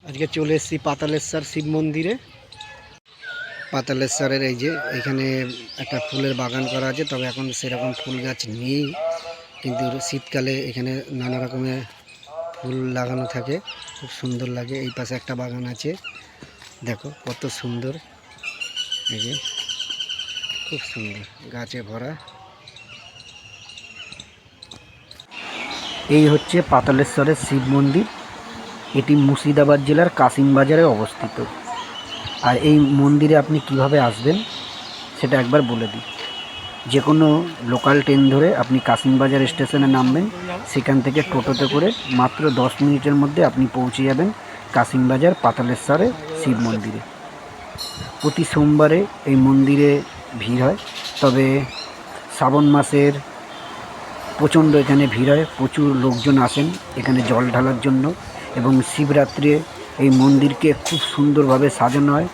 আজকে চলে এসেছি পাতালেশ্বর শিব মন্দিরে। পাতালেশ্বরের এই যে এখানে একটা ফুলের বাগান করা আছে, তবে এখন সেরকম ফুল গাছ নেই, কিন্তু শীতকালে এখানে নানা রকমের ফুল লাগানো থাকে, খুব সুন্দর লাগে। এই পাশে একটা বাগান আছে, দেখো কত সুন্দর, এই যে খুব সুন্দর গাছে ভরা। এই হচ্ছে পাতালেশ্বরের শিব মন্দির। এটি মুর্শিদাবাদ জেলার কাশিমবাজারে অবস্থিত। আর এই মন্দিরে আপনি কিভাবে আসবেন সেটা একবার বলে দিই। যে কোনো লোকাল ট্রেন ধরে আপনি কাশিমবাজার স্টেশনে নামবেন, সেখান থেকে টোটোতে করে মাত্র 10 মিনিটের মধ্যে আপনি পৌঁছে যাবেন কাশিমবাজার পাতালেশ্বরে শিব মন্দিরে। প্রতি সোমবারে এই মন্দিরে ভিড় হয়, তবে শ্রাবণ মাসের প্রচণ্ড এখানে ভিড় হয়, প্রচুর লোকজন আসেন এখানে জল ঢালার জন্য। এবং শিবরাত্রে এই মন্দিরকে খুব সুন্দরভাবে সাজানো হয়,